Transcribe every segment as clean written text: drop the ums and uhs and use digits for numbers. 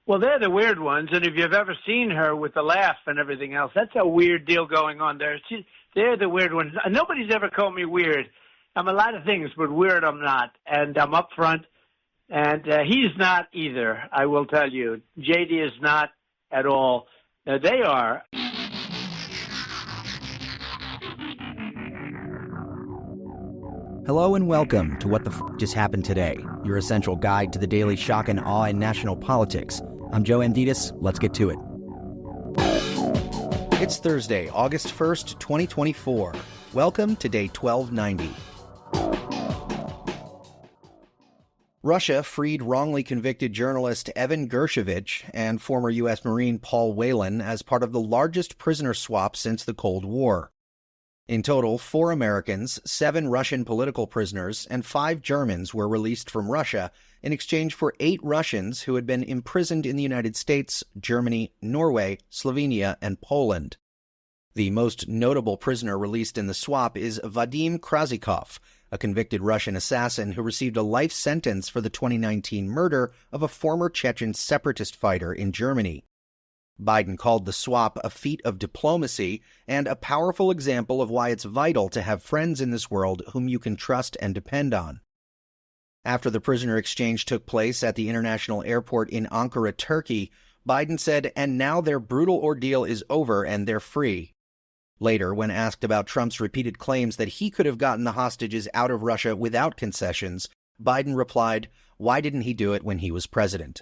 Well, they're the weird ones, and if you've ever seen her with the laugh and everything else, that's a weird deal going on there. They're the weird ones. Nobody's ever called me weird. I'm a lot of things, but weird I'm not, and I'm up front, and he's not either, I will tell you. JD is not at all. They are. Hello and welcome to What the F*** Just Happened Today, your essential guide to the daily shock and awe in national politics. I'm Joe Amditis. Let's get to it. It's Thursday, August 1st, 2024. Welcome to day 1290. Russia freed wrongly convicted journalist Evan Gershkovich and former U.S. Marine Paul Whelan as part of the largest prisoner swap since the Cold War. In total, 4 Americans, 7 Russian political prisoners, and 5 Germans were released from Russia in exchange for 8 Russians who had been imprisoned in the United States, Germany, Norway, Slovenia, and Poland. The most notable prisoner released in the swap is Vadim Krasikov, a convicted Russian assassin who received a life sentence for the 2019 murder of a former Chechen separatist fighter in Germany. Biden called the swap a feat of diplomacy and a powerful example of why it's vital to have friends in this world whom you can trust and depend on. After the prisoner exchange took place at the international airport in Ankara, Turkey, Biden said, "And now their brutal ordeal is over and they're free." Later, when asked about Trump's repeated claims that he could have gotten the hostages out of Russia without concessions, Biden replied, "Why didn't he do it when he was president?"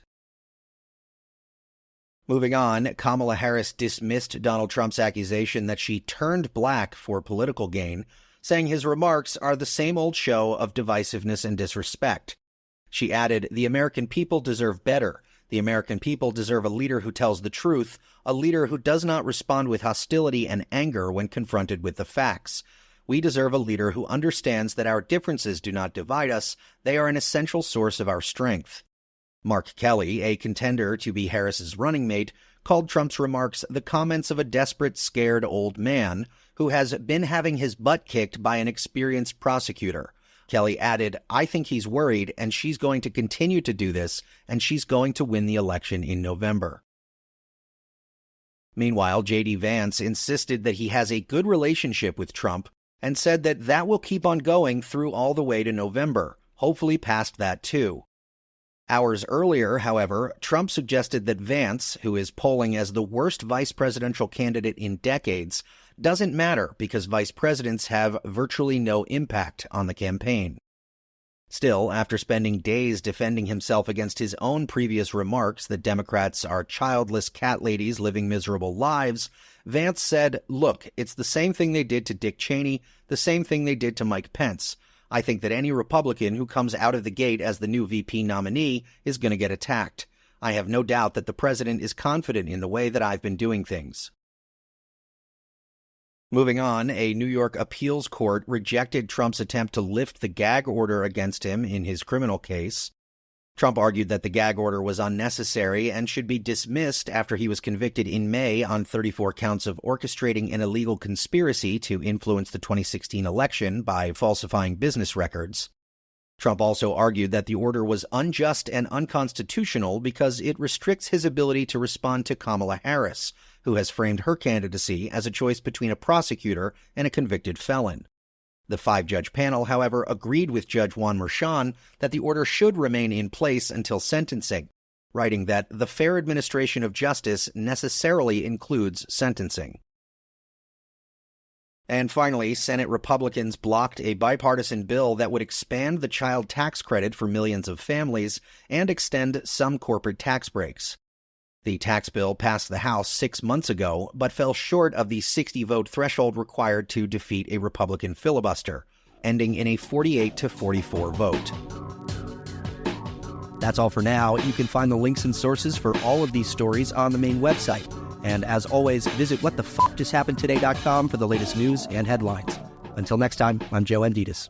Moving on, Kamala Harris dismissed Donald Trump's accusation that she turned black for political gain, saying his remarks are the same old show of divisiveness and disrespect. She added, "The American people deserve better. The American people deserve a leader who tells the truth, a leader who does not respond with hostility and anger when confronted with the facts. We deserve a leader who understands that our differences do not divide us. They are an essential source of our strength." Mark Kelly, a contender to be Harris's running mate, called Trump's remarks the comments of a desperate, scared old man who has been having his butt kicked by an experienced prosecutor. Kelly added, "I think he's worried, and she's going to continue to do this, and she's going to win the election in November." Meanwhile, J.D. Vance insisted that he has a good relationship with Trump and said that will keep on going through all the way to November, hopefully past that too. Hours earlier, however, Trump suggested that Vance, who is polling as the worst vice presidential candidate in decades, doesn't matter because vice presidents have virtually no impact on the campaign. Still, after spending days defending himself against his own previous remarks that Democrats are childless cat ladies living miserable lives, Vance said, "Look, it's the same thing they did to Dick Cheney, the same thing they did to Mike Pence. I think that any Republican who comes out of the gate as the new VP nominee is going to get attacked. I have no doubt that the president is confident in the way that I've been doing things." Moving on, a New York appeals court rejected Trump's attempt to lift the gag order against him in his criminal case. Trump argued that the gag order was unnecessary and should be dismissed after he was convicted in May on 34 counts of orchestrating an illegal conspiracy to influence the 2016 election by falsifying business records. Trump also argued that the order was unjust and unconstitutional because it restricts his ability to respond to Kamala Harris, who has framed her candidacy as a choice between a prosecutor and a convicted felon. The 5-judge panel, however, agreed with Judge Juan Merchan that the order should remain in place until sentencing, writing that the fair administration of justice necessarily includes sentencing. And finally, Senate Republicans blocked a bipartisan bill that would expand the child tax credit for millions of families and extend some corporate tax breaks. The tax bill passed the House 6 months ago, but fell short of the 60-vote threshold required to defeat a Republican filibuster, ending in a 48-44 vote. That's all for now. You can find the links and sources for all of these stories on the main website. And as always, visit whatthefjusthappenedtoday.com for the latest news and headlines. Until next time, I'm Joe Amditis.